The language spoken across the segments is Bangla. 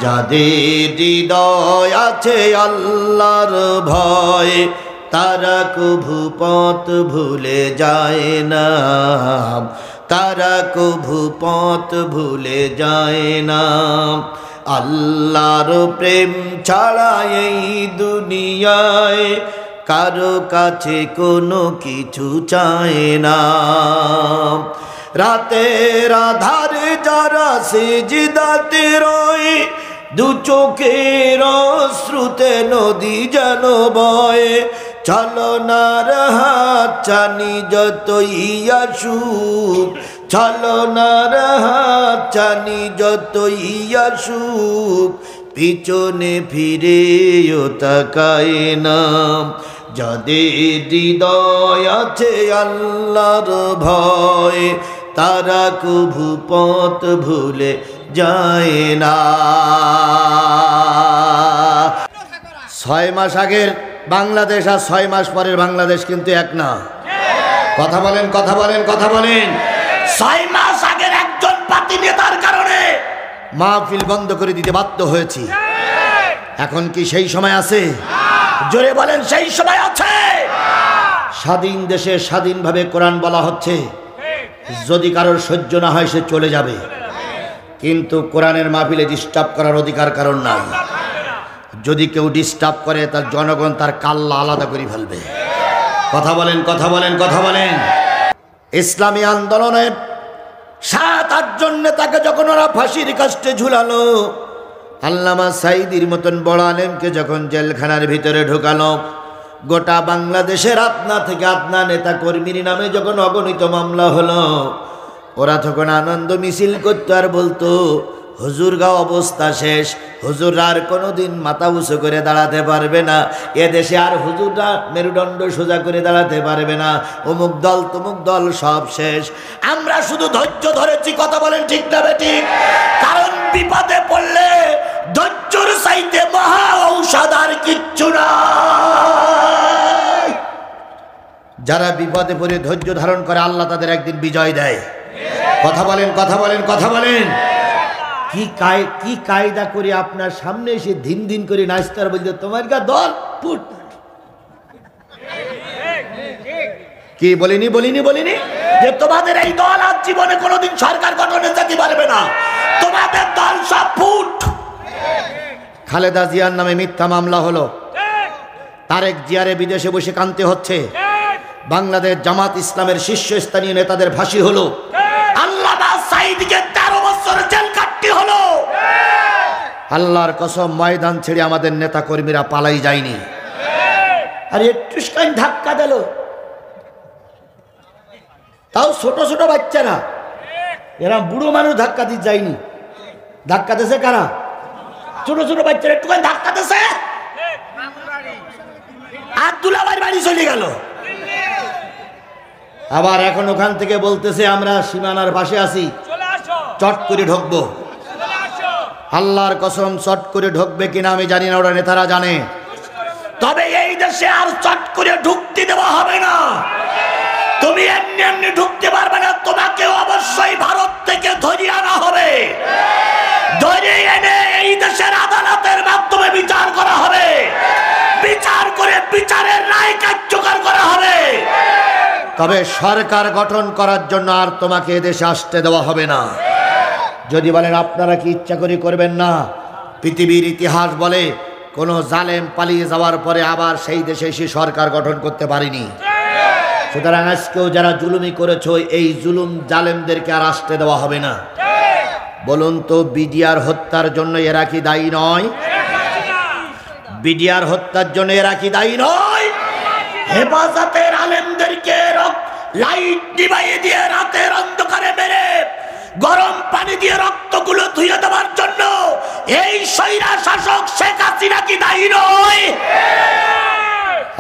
যাদের হৃদয় আছে আল্লাহর ভয় তারা কভু পথ ভুলে যায় না, তারা কভু পথ ভুলে যায় না। আল্লাহর প্রেম ছাড়া এই দুনিয়ায় কারো কাছে কোনো কিছু চায় না। রাতের আধারে যারা সিজদাতে রয়, দু চোখের অশ্রুতে নদী যেন বয়। ছলনার হাত চানি যতই আসুক, ছলনার হাত চানি যতই আসুক, পিছনে ফিরেও তাকায় না। যাদের হৃদয় আছে আল্লাহর ভয় তারা কভু পথ ভুলে যায় না। 6 মাস আগের বাংলাদেশ আর 6 মাস পরের বাংলাদেশ কিন্তু এক না। কথা বলেন, কথা বলেন, কথা বলেন। 6 মাস আগের একজন পাতি নেতার কারণে মাহফিল বন্ধ করে দিতে বাধ্য হয়েছি। এখন কি সেই সময় আছে? জোরে বলেন, সেই সময় আছে। স্বাধীন দেশে স্বাধীনভাবে কোরআন বলা হচ্ছে। যদি কারোর সহ্য না হয় সে চলে যাবে, কিন্তু কোরআনের মাহফিলে ডিস্টার্ব করার অধিকার কারণ নাই। যদি কেউ ডিস্টার্ব করে তার জনগণ তার কাল্লা আলাদা করে ফেলবে। কথা বলেন, কথা বলেন, কথা বলেন। ইসলামী আন্দোলনের 7-8 জন নেতাকে যখন ওরা ফাঁসির কাস্টে ঝুলালো, আল্লামা সাঈদীর মতন বড় আলেমকে যখন জেলখানার ভিতরে ঢোকালো, গোটা বাংলাদেশের আপনা থেকে আপনা নেতা কর্মীর নামে যখন অগণিত মামলা হলো, ওরা তখন আনন্দ মিছিল করতো আর বলতো হুজুরগা অবস্থা শেষ, হুজুররা আর কোনোদিন মাথা উঁচু করে দাঁড়াতে পারবে না, এদেশে আর হুজুররা মেরুদণ্ড সোজা করে দাঁড়াতে পারবে না, অমুক দল তমুক দল সব শেষ। আমরা শুধু ধৈর্য ধরেছি। কথা বলেন ঠিক না বেঠিক? কারণ বিপদে পড়লে ধৈর্যর চাইতে মহা ঔষধ আর কিচ্ছু না। যারা বিপদে পড়ে ধৈর্য ধারণ করে আল্লাহ তাদের একদিন বিজয় দেয়। কথা বলেন, কথা বলেন, কথা বলেন। কি কায়দা করে আপনার সামনে এসে দিন দিন করে নাস্তার বলতে তোমার গা দল ফুট। কি বলিনি বলিনি বলিনি যে তোমাদের এই দল আজ জীবনে কোনোদিন সরকার গঠনে যেতে পারবে না, তোমাদের দল সব ফুট। খালেদা জিয়ার নামে মিথ্যা মামলা হলো, তারেক জিয়ারে বিদেশে বসে কাঁদতে হচ্ছে, বাংলাদেশ জামাত ইসলামের শীর্ষস্থানীয় নেতাদের ফাঁসি হলো, আল্লামা সাঈদীকে 13 বছর জেল কাটতে হলো। আল্লাহর কসম ময়দান ছেড়ে আমাদের নেতা কর্মীরা পালাই যায়নি। আর একটু ধাক্কা দিল, তাও ছোট ছোট বাচ্চারা, এরা বুড়ো মানুষ ধাক্কা দিয়ে যায়নি। ধাক্কা দিয়েছে কারা? ছোট ছোট বাচ্চারা একটু ধাক্কা দিয়েছে, আব্দুল্লাহ ভাই বাড়ি চলে গেল। আবার এখন ওখান থেকে বলতেছে আমরা সীমানার পাশে আছি, চট করে ঢুকবো। আল্লাহর কসম চট করে ঢুকবে কিনা আমি জানি না, ওরা নেতারা জানে। তবে এই দেশে আর চট করে ঢুকতে দেওয়া হবে না। তুমি এমনি এমনি ঢুকতে পারবে না, তোমাকে অবশ্যই ভারত থেকে ধরে আনা হবে। ধরে এনে এই দেশের আদালতের মাধ্যমে বিচার করা হবে, বিচার করে বিচারের রায় কার্যকর করা হবে। তবে সরকার গঠন করার জন্য আর তোমাকে এদেশে আসতে দেওয়া হবে না। যদি বলেন আপনারা কি ইচ্ছা করে করবেন না, পৃথিবীর ইতিহাস বলে কোন জালেম পালিয়ে যাওয়ার পরে আবার সেই দেশে এসে সরকার গঠন করতে পারেনি। সুতরাং আজকেও যারা জুলুমি করেছো এই জুলুম জালেমদেরকে আর আসতে দেওয়া হবে না। বলুন তো বিডিআর হত্যার জন্য এরা কি দায়ী নয়? বিডিআর হত্যার জন্য এরা কি দায়ী নয়? হেফাজতের আলেমদেরকে লাইট নিভাইয়ে দিয়ে রাতের অন্ধকারে মেরে গরম পানি দিয়ে রক্তগুলো ধুয়ে দেওয়ার জন্য এই স্বৈরা শাসক শেখ হাসিনা কি দায়ী নয়?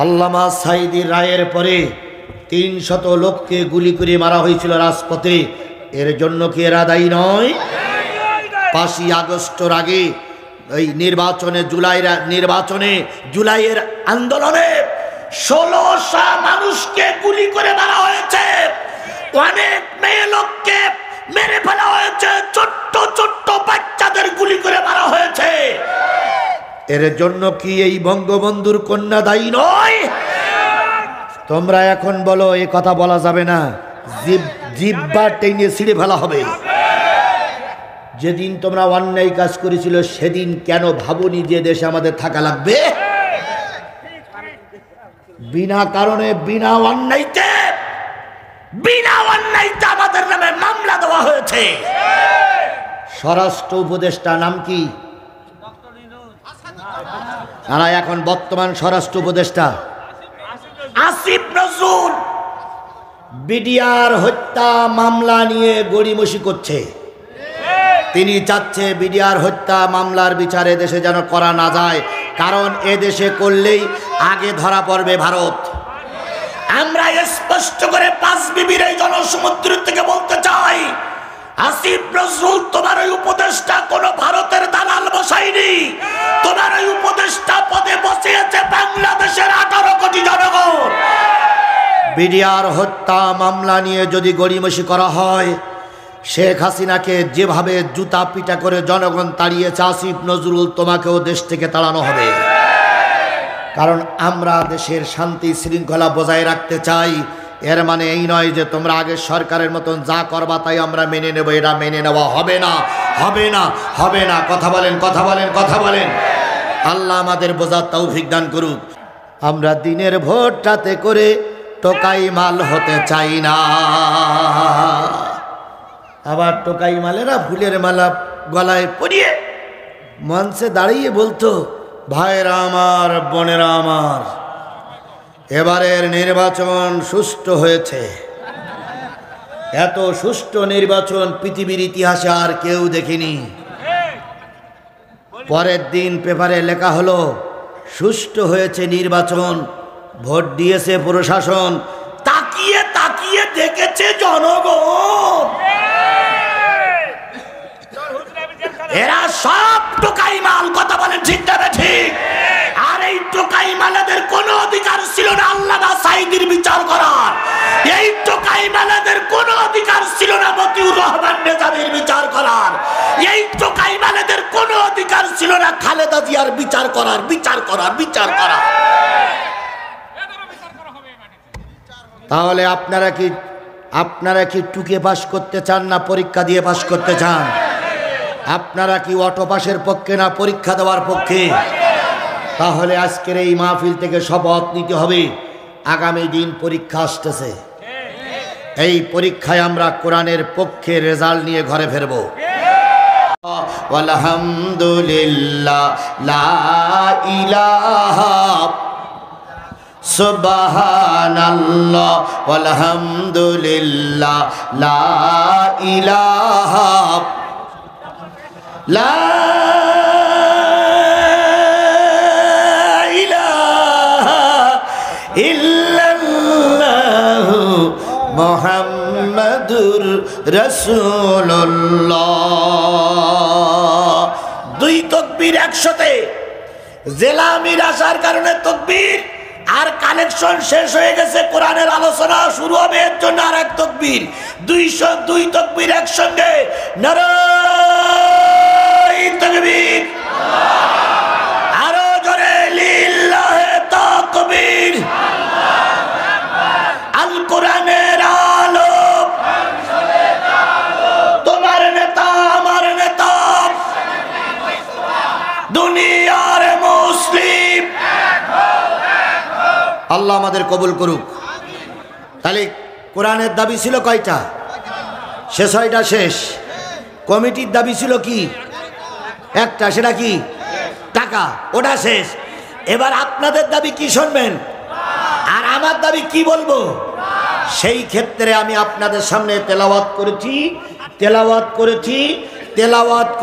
আল্লামা সাঈদীর রায়ের পরে 300 লোককে গুলি করে মারা হয়েছিল রাজপথে, এর জন্য কি এরা দায়ী নয়? 5ই আগস্টের আগে এই জুলাইয়ের আন্দোলনে 1600 মানুষকে গুলি করে মারা হয়েছে, অনেক মেয়ে লোককে মেরে ফেলা হয়েছে, ছোট্ট ছোট্ট বাচ্চাদের গুলি করে মারা হয়েছে। এর জন্য কি এই বঙ্গবন্ধুর কন্যা দায়ী নয়? তোমরা এখন বলো এ কথা বলা যাবে না, জিব্বা টেনে ছিঁড়ে ফেলা হবে। যেদিন তোমরা অন্যায় কাজ করেছিল সেদিন কেন ভাবনি যে দেশে আমাদের থাকা লাগবে? বিনা কারণে বিনা অন্যায়তে আমাদের নামে মামলা দেওয়া হয়েছে। স্বরাষ্ট্র উপদেষ্টা নাম কি? আর এখন বর্তমান স্বরাষ্ট্র উপদেষ্টা আসিফ নজরুল বিডিআর হত্যা মামলা নিয়ে গড়িমসি করছে। তিনি চাচ্ছে বিডিআর হত্যা মামলার বিচারে দেশে যেন করা না যায়, কারণ এ দেশে করলেই আগে ধরা পড়বে ভারত। আমরা স্পষ্ট করে পাঁচ বিবির এই জনসমুদ্র থেকে বলতে চাই, আসিফ নজরুল তোমার ওই উপদেষ্টা কোন ভারতের দালাল বসায়নি। তোমার ওই উপদেষ্টা পদে বসিয়েছে বাংলাদেশের 18 কোটি জনগণ। বিডিআর হত্যা মামলা নিয়ে যদি গড়িমসি করা হয়, শেখ হাসিনাকে যেভাবে জুতা পিটা করে জনগণ তাড়িয়েছে, আসিফ নজরুল তোমাকেও দেশ থেকে তাড়ানো হবে। কারণ আমরা দেশের শান্তি শৃঙ্খলা বজায় রাখতে চাই। এর মানে এই নয় যে তোমরা আগে সরকারের মতন যা করবা তাই আমরা মেনে নেব। এটা মেনে নেওয়া হবে না, হবে না, হবে না। কথা বলেন, কথা বলেন, কথা বলেন। আল্লাহ আমাদের বোঝার তৌফিক দান করুক। আমরা দিনের ভোট রাতে করে টোকাই মাল হতে চাই না। আবার টোকাই মালেরা ফুলের মালা গলায় পরিয়ে মঞ্চে দাঁড়িয়ে বলতো, ভাইরা আমার, বোনেরা আমার, এবারের নির্বাচন সুষ্ঠু হয়েছে। এত সুষ্ঠু নির্বাচন পৃথিবীর ইতিহাসে আর কেউ দেখেনি। পরের দিন পেপারে লেখা হলো সুষ্ঠু হয়েছে নির্বাচন, ভোট দিয়েছে প্রশাসন, তাকিয়ে তাকিয়ে দেখেছে জনগণ। এরা সব টোকাই মাল। কথা বলেন ঠিক না ঠিক? আর এই টোকাই মালাদের কোনো অধিকার ছিল না আল্লামা সাঈদীর বিচার করার। এই টোকাই মালাদের কোনো অধিকার ছিল না মতিউর রহমান নেজামীর বিচার করার। এই টোকাই মালাদের কোনো অধিকার ছিল না খালেদা জিয়ার বিচার করার, বিচার করার, বিচার করার। তাহলে আপনারা কি টুকে পাস করতে চান না পরীক্ষা দিয়ে পাস করতে চান? আপনারা কি অটো পাসের পক্ষে না পরীক্ষা দেওয়ার পক্ষে? তাহলে আজকের এই মাহফিল থেকে শপথ নিতে হবে, আগামী দিন পরীক্ষা আসতেছে। এই পরীক্ষায় আমরা কোরআনের পক্ষে রেজাল্ট নিয়ে ঘরে ফিরব। আলহামদুলিল্লাহ, লা ইলাহা সুবহানাল্লাহ, আলহামদুলিল্লাহ, লা ইলাহা লা ইলাহা ইল্লাল্লাহু মুহাম্মাদুর রাসূলুল্লাহ। দুই তাকবীর একসাথে। জেলা আমির আসার কারণে তাকবীর, আর কালেকশন শেষ হয়ে গেছে, কোরআনের আলোচনা শুরু হবে, এর জন্য আর এক তাকবীর। 202 তাকবীর একসঙ্গে। নারায়ে তাকবীর, আরো জোরে লিল্লাহে তাকবীর। আল কোরআনের আলো, তোমার নেতা আমার নেতা, দুনিয়ার মুসলিম। আল্লাহ আমাদের কবুল করুক। তাহলে কোরআনের দাবি ছিল কয়টা? সে 6টা শেষ। কমিটির দাবি ছিল কি? একটা, সেটা কি? টাকা, ওটা শেষ। এবার আপনাদের দাবি কি শুনবেন, আর আমার দাবি কি বলবো? সেই ক্ষেত্রে আমি আপনাদের সামনে তেলাওয়াত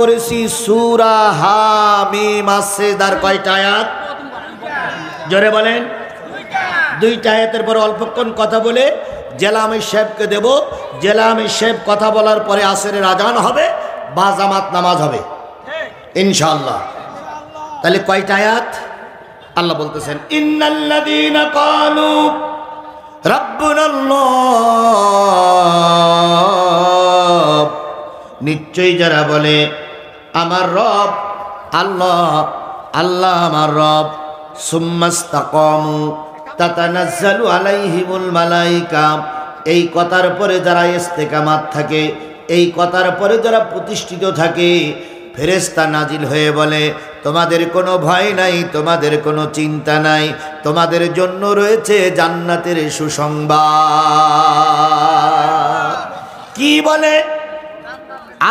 করেছি সূরা হামিম। সেজদার কয়টা আয়াত? জোরে বলেন। 2টা আয়াতের পর অল্পক্ষণ কথা বলে জেলা আমির সাহেবকে দেব। জেলা আমির সাহেব কথা বলার পরে আসরের আজান হবে বা জামাত নামাজ হবে ইনশাআল্লাহ। তাহলে কয়টা আয়াত? আল্লাহ বলতেছেন, ইন্নাল্লাযীনা ক্বালু রাব্বুনাল্লাহ, নিশ্চয়ই যারা বলে আমার রব আল্লাহ, আল্লাহ আমার রব। সুম্মাস্তাকামু তাতানাজ্জালু আলাইহিমুল মালাইকা, এই কথার পরে যারা ইস্তেকামাত থাকে, এই কথার পরে যারা প্রতিষ্ঠিত থাকে, ফেরেশতা নাজিল হয়ে বলে তোমাদের কোনো ভয় নাই, তোমাদের কোনো চিন্তা নাই, তোমাদের জন্য রয়েছে জান্নাতের সুসংবাদ। কি বলে?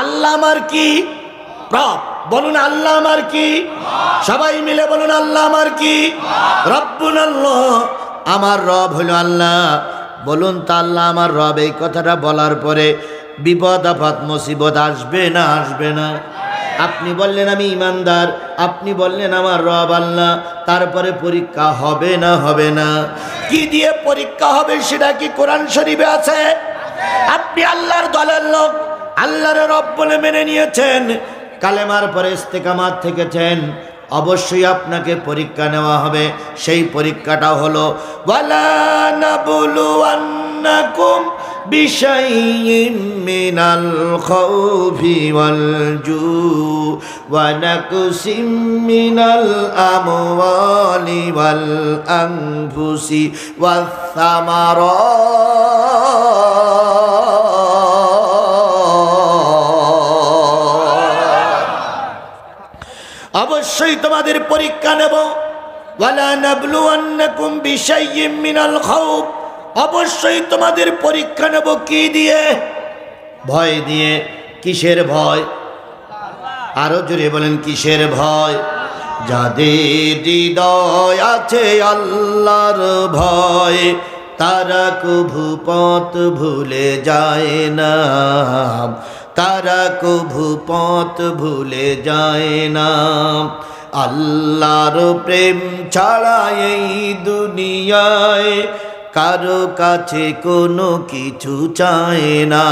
আল্লাহ আমার কি রব? বলুন আল্লাহ আমার কি? সবাই মিলে বলুন আল্লাহ আমার কি? রব্বুন আল্লাহ, আমার রব হলো আল্লাহ। বলুন তা আল্লাহ আমার রব, এই কথাটা বলার পরে বিপদ আপদ মুসিবত আসবে না আসবে না? আপনি বললেন আমি ইমানদার, আপনি বললেন আমার রব আল্লাহ, তারপরে পরীক্ষা হবে না হবে না? কি দিয়ে পরীক্ষা হবে সেটা কি কোরআন শরীফে আছে? আপনি আল্লাহর দলের লোক, আল্লাহর রব বলে মেনে নিয়েছেন, কালেমার পরে ইস্তেকামাত থেকেছেন, অবশ্যই আপনাকে পরীক্ষা নেওয়া হবে। সেই পরীক্ষাটা হলো ওয়ালা নাবলুওয়ান্নাকুম বিশাইইম মিনাল খাউফি ওয়াল জু ওয়া নাকসিম মিনাল আমওয়ালি ওয়াল আনফুসি ওয়াস সামারাত। অবশ্যই তোমাদের পরীক্ষা নেব। ওয়ালা নাবলুওয়ান্নাকুম বিশাইইম মিনাল খাউফ, অবশ্যই তোমাদের পরীক্ষা নেব কি দিয়ে? ভয় দিয়ে। কিসের ভয়? আরো জোরে বলেন কিসের ভয়? যাদের হৃদয় আছে আল্লাহর ভয়, তারা কভু পথ ভুলে যায় না, তারা কভু পথ ভুলে যায় না। আল্লাহর প্রেম ছাড়া এই দুনিয়ায় কারো কাছে কোনো কিছু চায় না।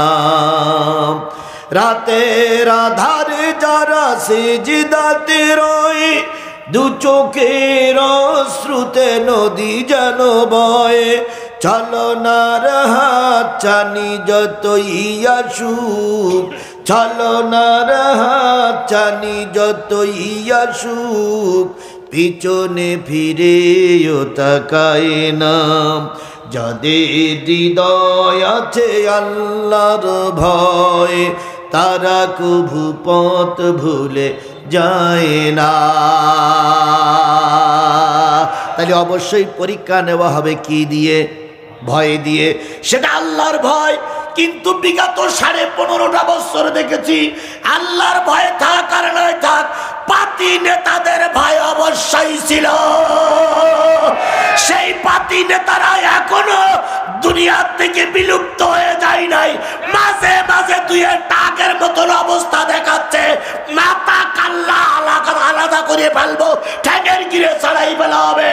রাতের আধারে যারা সিজদাতে রয়, দু চোখের অশ্রুতে নদী যেন বয়, ছলনার হাত চানি যতই আসুক, ছলনার হাত চানি যতই আসুক, পিছনে ফিরেও তাকায় না। যাদের হৃদয় আছে আল্লাহর ভয়, তারা কভু পথ ভুলে যায় না। তাহলে অবশ্যই পরীক্ষা নেওয়া হবে কি দিয়ে? ভয় দিয়ে। সেটা আল্লাহর ভয়। কিন্তু বিগত 15.5 বছর দেখেছি আল্লাহর ভয় থাক আর নয় থাক, পাতি নেতাদের ভয় অবশ্যই ছিল। সেই পাতি নেতারা এখনো দুনিয়ার থেকে বিলুপ্ত হয়ে যায় নাই। মাঝে মাঝে দুই টাকের মতন অবস্থা দেখাচ্ছে, মাথা কাল্লা আলাদা করে ফেলবো, ঠ্যাঙের গিরে ছাড়াই ফেলা হবে।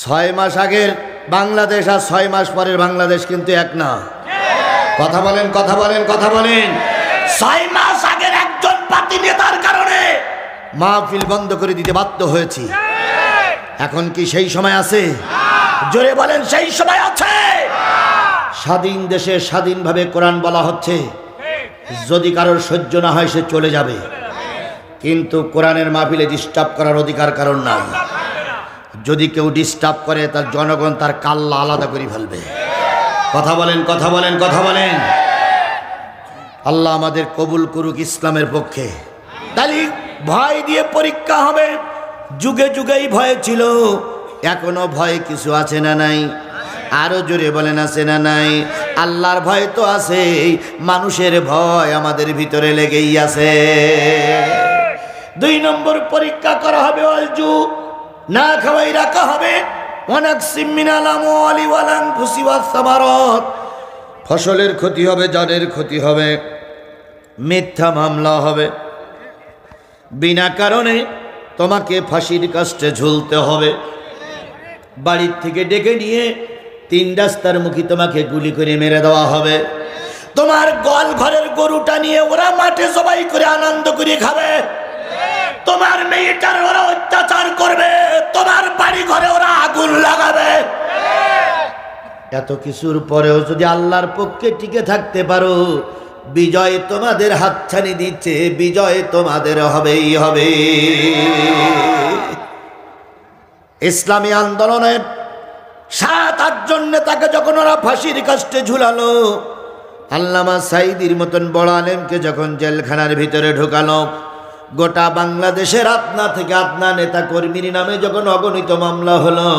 6 মাস আগের বাংলাদেশ আর 6 মাস পরের বাংলাদেশ কিন্তু এক না। কথা বলেন কথা বলেন কথা বলেন। 6 মাস আগের একজন পাতি নেতার কারণে মাহফিল বন্ধ করে দিতে বাধ্য হয়েছি। এখন কি সেই সময় আছে? জোরে বলেন সেই সময় আছে। স্বাধীন দেশে স্বাধীনভাবে কোরআন বলা হচ্ছে। যদি কারোর সহ্য না হয় সে চলে যাবে, কিন্তু কোরআনের মাহফিলে ডিস্টার্ব করার অধিকার কারণ নাই। যদি কেউ ডিস্টার্ব করে তার জনগণ তার কাল্লা আলাদা করে ফেলবে। কথা বলেন কথা বলেন কথা বলেন। আল্লাহ আমাদের কবুল করুক ইসলামের পক্ষে। তাহলে ভয় দিয়ে পরীক্ষা হবে। যুগে যুগেই ভয় ছিল, এখনো ভয় কিছু আছে না নাই? আরো জোরে বলেন আছে না নাই? আল্লাহর ভয় তো আছে, মানুষের ভয় আমাদের ভিতরে লেগেই আছে। 2 নম্বর পরীক্ষা করা হবে অলজু, না খাওয়াই রাখা হবে। ওয়ানাকসিম মিনাল আমওয়ালি ওয়াল আনফুসি ওয়াস সামারাত, ফসলের ক্ষতি হবে, জানের ক্ষতি হবে, মিথ্যা মামলা হবে, বিনা কারণে তোমাকে ফাঁসির কাস্টে ঝুলতে হবে। বাড়ির থেকে ডেকে নিয়ে 3 রাস্তার মুখী তোমাকে গুলি করে মেরে দেওয়া হবে। তোমার গোয়াল ঘরের গরুটা নিয়ে ওরা মাঠে জবাই করে আনন্দ করে খাবে। তোমার মেয়েটার ওরা অত্যাচার করবে, তোমার বাড়ি ঘরে ওরা আগুন লাগাবে। এত কিছুর পরেও যদি আল্লাহর পক্ষে টিকে থাকতে পারো, বিজয় তোমাদের হাতছানি দিচ্ছে, বিজয় তোমাদের হবেই হবে। ইসলামী আন্দোলনের 7-8 জন নেতাকে যখন ওরা ফাঁসির কাস্টে ঝুলালো, আল্লামা সাঈদীর মতন বড় আলেমকে যখন জেলখানার ভিতরে ঢোকালো, গোটা বাংলাদেশের আপনা থেকে আপনা নেতা কর্মীর নামে যখন অগণিত মামলা হলো,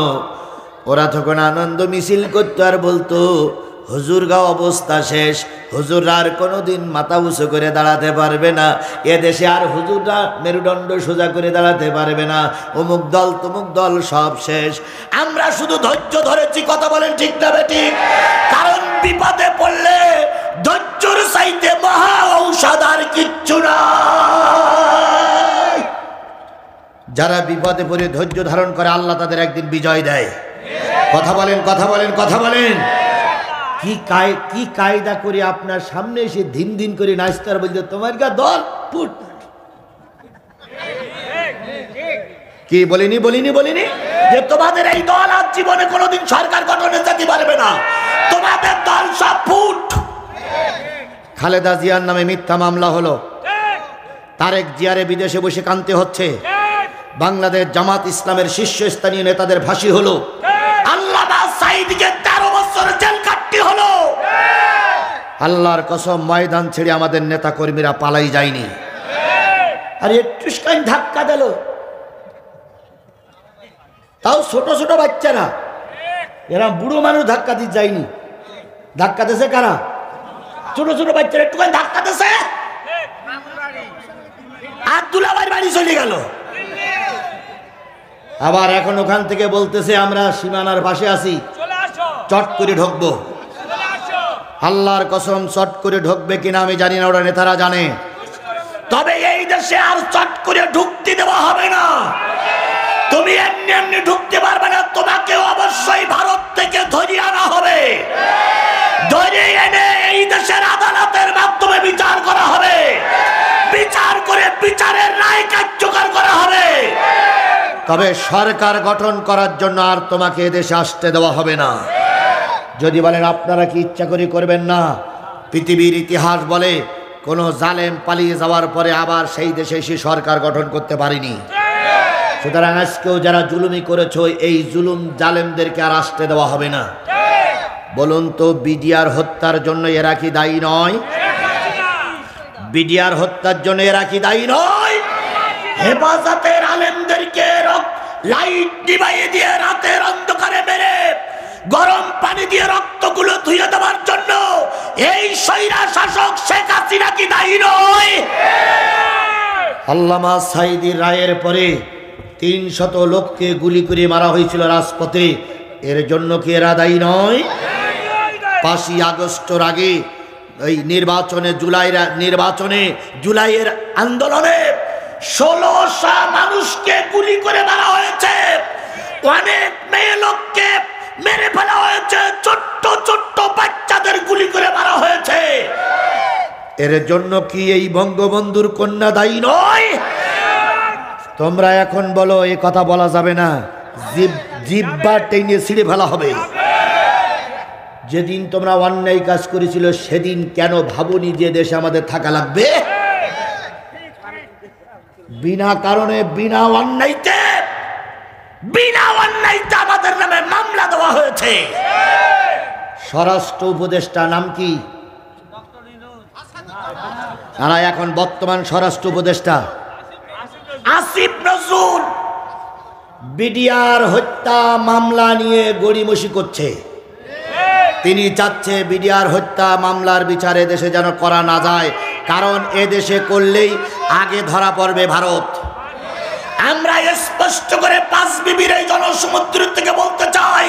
ওরা তখন আনন্দ মিছিল করতো আর বলতো, হুজুরগা অবস্থা শেষ, হুজুররা আর কোনোদিন মাথা উঁচু করে দাঁড়াতে পারবে না, এদেশে আর হুজুররা মেরুদণ্ড সোজা করে দাঁড়াতে পারবে না, অমুক দল তমুক দল সব শেষ। আমরা শুধু ধৈর্য ধরেছি, কথা বলেন ঠিক না বেঠিক? কারণ বিপদে পড়লে ধৈর্যর চাইতে মহা ঔষধ আর কিচ্ছু না। যারা বিপদে পড়ে ধৈর্য ধারণ করে, আল্লাহ তাদের একদিন বিজয় দেয়। কথা বলেন, কথা বলেন, কথা বলেন। কি কায়দা করে আপনার সামনে এসে দিন দিন করে নাচতে আর বলতে, তোমার গা দল ফুট। কি বলিনি যে তোমাদের এই দল আজ জীবনে কোনোদিন সরকার গঠনে যেতে পারবে না, তোমাদের দল সব ফুট। খালেদা জিয়ার নামে মিথ্যা মামলা হলো, তারেক জিয়ারে বিদেশে বসে কাঁদতে হচ্ছে, বাংলাদেশ জামাত ইসলামের শীর্ষস্থানীয় নেতাদের ফাঁসি হলো, আল্লামা সাঈদীকে 13 বছর জেল কাটতে হলো। আল্লাহর কসম, ময়দান ছেড়ে আমাদের নেতা কর্মীরা পালাই যায়নি। আর একটু ধাক্কা দিল, তাও ছোট ছোট বাচ্চারা, এরা বুড়ো মানুষ ধাক্কা দিয়ে যায়নি। ধাক্কা দিয়েছে কারা? ছোট ছোট বাচ্চারা একটু ধাক্কা দিয়েছে, আর দুলাভাইয়ের বাড়ি চলে গেল। আবার এখন ওখান থেকে বলতেছে আমরা সীমানার পাশে আছি, চট করে ঢুকবো। আল্লাহর কসম, চট করে ঢুকবে কিনা আমি জানি না, ওরা নেতারা জানে। তবে এই দেশে আর চট করে ঢুকতে দেওয়া হবে না। তুমি এমনি এমনি ঢুকতে পারবে না, তোমাকে অবশ্যই ভারত থেকে ধরে আনা হবে। ধরে এনে এই দেশের আদালতের মাধ্যমে বিচার করা হবে, বিচার করে বিচারের রায় কার্যকর করা হবে। তবে সরকার গঠন করার জন্য আর তোমাকে এদেশে আসতে দেওয়া হবে না। যদি বলেন আপনারা কি ইচ্ছা করে করবেন না, পৃথিবীর ইতিহাস বলে কোন জালেম পালিয়ে যাওয়ার পরে আবার সেই দেশে এসে সরকার গঠন করতে পারেনি। সুতরাং আজকেও যারা জুলুমি করেছো, এই জুলুম জালেমদেরকে আর আসতে দেওয়া হবে না। বলুন তো, বিডিআর হত্যার জন্য এরা কি দায়ী নয়? বিডিআর হত্যার জন্য এরা কি দায়ী নয়? হেফাজতের আলেমদেরকে লাইট নিভাইয়ে দিয়ে রাতের অন্ধকারে মেরে গরম পানি দিয়ে রক্তগুলো ধুয়ে দেওয়ার জন্য এই স্বৈরা শাসক শেখ হাসিনা কি দায়ী নয়? আল্লামা সাঈদীর রায়ের পরে 300 লোককে গুলি করে মারা হয়েছিল রাজপথে, এর জন্য কি এরা দায়ী নয়? 5ই আগস্টের আগে এই জুলাইয়ের আন্দোলনে 1600 মানুষকে গুলি করে মারা হয়েছে, অনেক মেয়ে লোককে মেরে ফেলা হয়েছে, ছোট্ট ছোট্ট বাচ্চাদের গুলি করে মারা হয়েছে। এর জন্য কি এই বঙ্গবন্ধুর কন্যা দায়ী নয়? তোমরা এখন বলো এই কথা বলা যাবে না, জিব্বা টেনে ছিঁড়ে ফেলা হবে। যেদিন তোমরা অন্যায় কাজ করেছিল সেদিন কেন ভাবনি যে দেশে আমাদের থাকা লাগবে? বিনা কারণে বিনা অন্যায়তে আমাদের নামে মামলা দেওয়া হয়েছে। স্বরাষ্ট্র উপদেষ্টা নাম কি? তারা এখন বর্তমান স্বরাষ্ট্র উপদেষ্টা আসিফ নজরুল বিডিআর হত্যা মামলা নিয়ে গড়িমসি করছে। তিনি চাচ্ছে বিডিআর হত্যা মামলার বিচারে দেশে যেন করা না যায়, কারণ এ দেশে করলেই আগে ধরা পড়বে ভারত। আমরা স্পষ্ট করে 5 বিবির এই জনসমুদ্র থেকে বলতে চাই,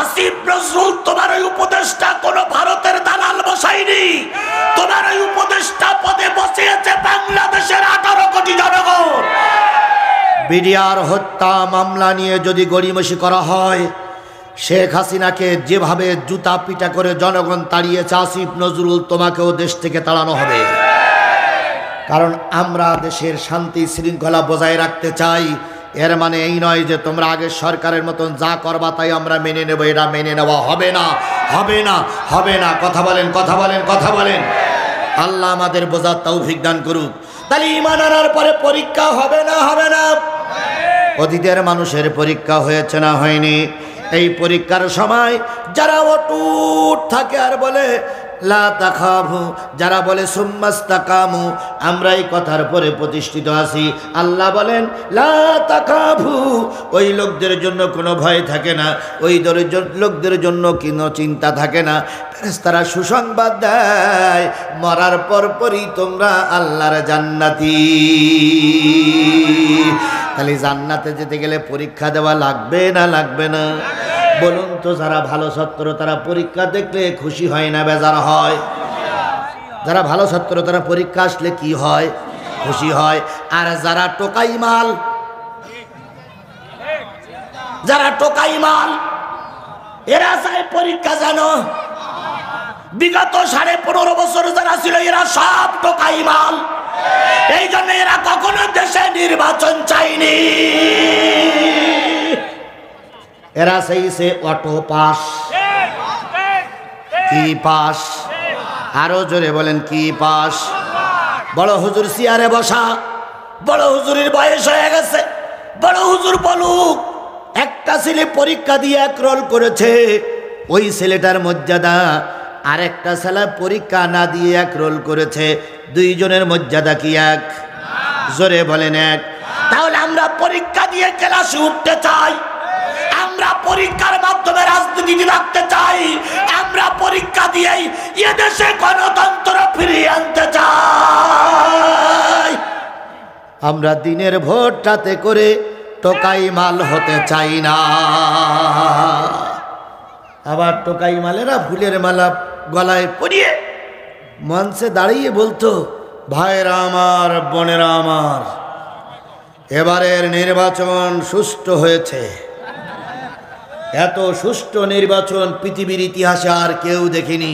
আসিফ নজরুল তোমার ওই উপদেষ্টা কোন ভারতের দালাল বসায়নি, তোমার ওই উপদেষ্টা পদে বসিয়েছে বাংলাদেশের 18 কোটি জনগণ। বিডিআর হত্যা মামলা নিয়ে যদি গড়িমসি করা হয়, শেখ হাসিনাকে যেভাবে জুতা পিটা করে জনগণ তাড়িয়েছে, আসিফ নজরুল তোমাকেও দেশ থেকে তাড়ানো হবে। কারণ আমরা দেশের শান্তি শৃঙ্খলা বজায় রাখতে চাই। এর মানে এই নয় যে তোমরা আগে সরকারের মতন যা করবা তাই আমরা মেনে নেব, এটা মেনে নেওয়া হবে না, হবে না, হবে না। কথা বলেন, কথা বলেন, কথা বলেন। আল্লাহ আমাদের বোঝার তৌফিক দান করুক। তাহলে ঈমান আনার পরে পরীক্ষা হবে না হবে না? অতীতের মানুষের পরীক্ষা হয়েছে না হয়নি? এই পরীক্ষার সময় যারা অটুট থাকে আর বলে লা তাখাফু, যারা বলে সুম্মাস্তাকামু, আমরা এই কথার পরে প্রতিষ্ঠিত আছি, আল্লাহ বলেন লা তাখাফু, ওই লোকদের জন্য কোনো ভয় থাকে না, ওই লোকদের জন্য কোনো চিন্তা থাকে না। ফেরেশতারা সুসংবাদ দেয়, মরার পরই তোমরা আল্লাহর জান্নাতি। তাহলে জান্নাতে যেতে গেলে পরীক্ষা দেওয়া লাগবে না লাগবে না? বলুন তো, যারা ভালো ছাত্র তারা পরীক্ষা দেখলে খুশি হয় না বেজার হয়? যারা ভালো ছাত্র তারা পরীক্ষা আসলে কি হয়? খুশি হয়। আর যারা টোকাই মাল, যারা টোকাই মাল, এরা চায় পরীক্ষা জানো বিগত 15.5 বছর যারা ছিল এরা সব টোকাই মাল। এই জন্য এরা কখনো দেশে নির্বাচন চায়নি। এরা চাইছে অটো পাস। কি পাস? আরো জোরে বলেন, কি পাস? বড় হুজুর চেয়ারে বসা, বড় হুজুরের বয়স হয়ে গেছে, বড় হুজুর বলুক একটা ছেলে পরীক্ষা দিয়ে 1 রোল করেছে, ওই ছেলেটার মর্যাদা আরেকটা ছেলে পরীক্ষা না দিয়ে 1 রোল করেছে, দুইজনের মর্যাদা কি এক? জোরে বলেন এক। তাহলে আমরা পরীক্ষা দিয়ে ক্লাসে উঠতে চাই, আমরা পরীক্ষার মাধ্যমে রাজনীতি রাখতে চাই, আমরা পরীক্ষা দিয়েই এদেশে গণতন্ত্র ফিরিয়ে আনতে চাই। আমরা দিনের ভোট রাতে করে টোকাই মাল হতে চাই না। আবার টোকাই মালেরা ফুলের মালা গলায় পরিয়ে মঞ্চে দাঁড়িয়ে বলতো, ভাইরা আমার, বোনেরা আমার, এবারের নির্বাচন সুষ্ঠু হয়েছে। এত সুষ্ঠু নির্বাচন পৃথিবীর ইতিহাসে আর কেউ দেখেনি।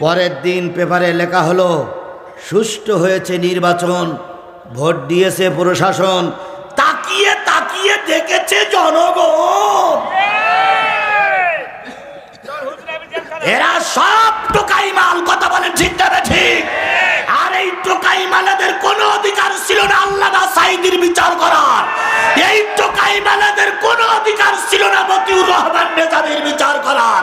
পরের দিন পেপারে লেখা হলো সুষ্ঠু হয়েছে নির্বাচন, ভোট দিয়েছে প্রশাসন, তাকিয়ে তাকিয়ে দেখেছে জনগণ। এরা সব টোকাই মাল। কথা বলেন ঠিক না ঠিক? আর এই টোকাই মালেদের কোনো অধিকার ছিল না আল্লামা সাঈদীর বিচার করার, এই টোকাই মালেদের কোনো অধিকার ছিল না মতিউর রহমান নেজামীর বিচার করার,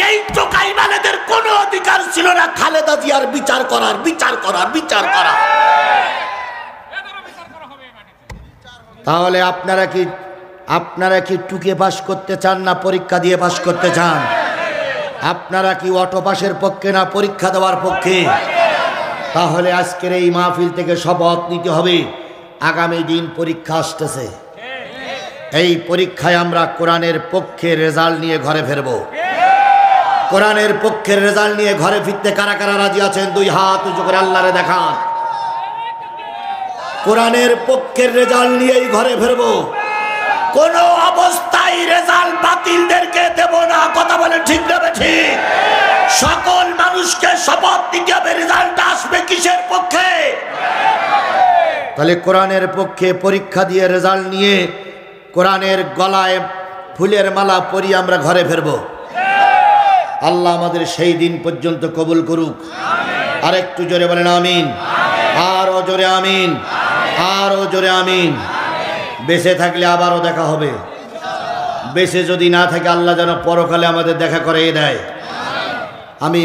এই টোকাই মালেদের কোনো অধিকার ছিল না খালেদা জিয়ার বিচার করার। তাহলে আপনারা কি টুকে পাস করতে চান না পরীক্ষা দিয়ে পাস করতে চান? আপনারা কি অটো পাসের পক্ষে না পরীক্ষা দেওয়ার পক্ষে? তাহলে আজকের এই মাহফিল থেকে শপথ নিতে হবে, আগামী দিন পরীক্ষা আসতেছে, এই পরীক্ষায় আমরা কোরআনের পক্ষে রেজাল্ট নিয়ে ঘরে ফিরব। কোরআনের পক্ষের রেজাল্ট নিয়ে ঘরে ফিরতে কারা কারা রাজি আছেন? 2 হাত উঁচু করে আল্লাহরে দেখান। কোরআনের পক্ষের রেজাল্ট নিয়েই ঘরে ফিরব, কোন অবস্থায় রেজাল্ট বাতিলদেরকে দেব না। কথা বলে ঠিক না ঠিক? সকল মানুষকে শপথ দিতে হবে রেজাল্ট আসবে কিসের পক্ষে? তাহলে কোরআনের পক্ষে পরীক্ষা দিয়ে রেজাল্ট নিয়ে কোরআনের গলায় ফুলের মালা পরিয়ে আমরা ঘরে ফিরব। আল্লাহ আমাদের সেই দিন পর্যন্ত কবুল করুক। আর একটু জোরে বলেন আমিন। আরো জোরে আমিন, আরো জোরে আমিন। বেঁচে থাকলে আবারও দেখা হবে, বেঁচে যদি না থাকে আল্লাহ যেন পরকালে আমাদের দেখা করে দেয়। আমি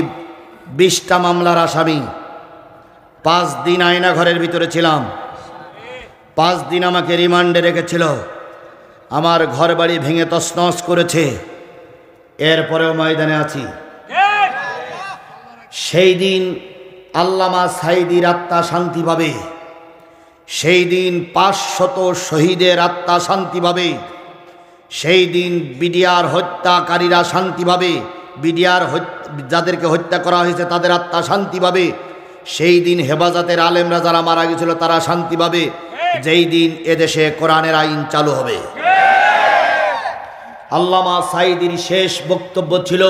20টা মামলার আসামি, 5 দিন আয়না ঘরের ভিতরে ছিলাম, 5 দিন আমাকে রিমান্ডে রেখেছিল, আমার ঘর বাড়ি ভেঙে তছনছ করেছে, এরপরেও ময়দানে আছি। সেই দিন আল্লামা সাঈদীর আত্মা শান্তি পাবে, সেই দিন 500 শহীদের আত্মা শান্তি পাবে, সেই দিন বিডিআর হত্যাকারীরা শান্তি পাবে, বিডিআর যাদেরকে হত্যা করা হয়েছে তাদের আত্মা শান্তি পাবে, সেই দিন হেফাজতের আলেমরা যারা মারা গেছিল তারা শান্তি পাবে, যেই দিন এদেশে কোরআনের আইন চালু হবে। আল্লামা সাঈদীর শেষ বক্তব্য ছিল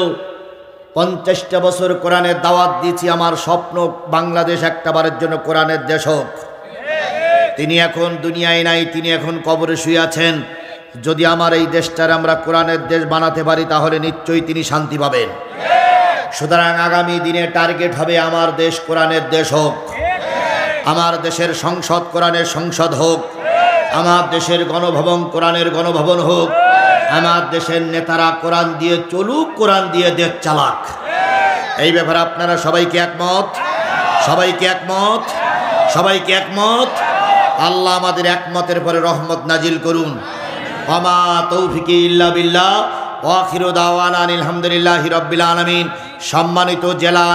50টা বছর কোরআনের দাওয়াত দিয়েছি, আমার স্বপ্ন বাংলাদেশ একটাবারের জন্য কোরআনের দেশ হোক। তিনি এখন দুনিয়ায় নাই, তিনি এখন কবরে শুয়ে আছেন। যদি আমার এই দেশটার আমরা কোরআনের দেশ বানাতে পারি তাহলে নিশ্চয়ই তিনি শান্তি পাবেন। সুতরাং আগামী দিনে টার্গেট হবে আমার দেশ কোরআনের দেশ হোক, আমার দেশের সংসদ কোরআনের সংসদ হোক, আমার দেশের গণভবন কোরআনের গণভবন হোক, আমার দেশের নেতারা কোরআন দিয়ে চলুক, কোরআন দিয়ে দেশ চালাক। এই ব্যাপারে আপনারা সবাইকে একমত? সবাইকে একমত? সবাইকে একমত? আল্লাহ আমাদের একমতের পরে রহমত নাজিল করুন। ওয়া তৌফিকি ইল্লা বিল্লাহ ওয়া আখিরু দাওয়ানা আলহামদুলিল্লাহি রাব্বিল আলামিন। সম্মানিত জেলা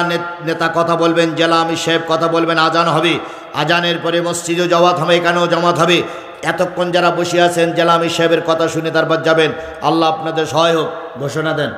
নেতা কথা বলবেন, জেলা আমির সাহেব কথা বলবেন, আজান হবে, আজানের পরে মসজিদে জমাত হবে, এখানেও জমাত হবে। এতক্ষণ যারা বসে আছেন জেলা আমির সাহেবের কথা শুনে তারপর যাবেন। আল্লাহ আপনাদের সহায় হোক। ঘোষণা দেন।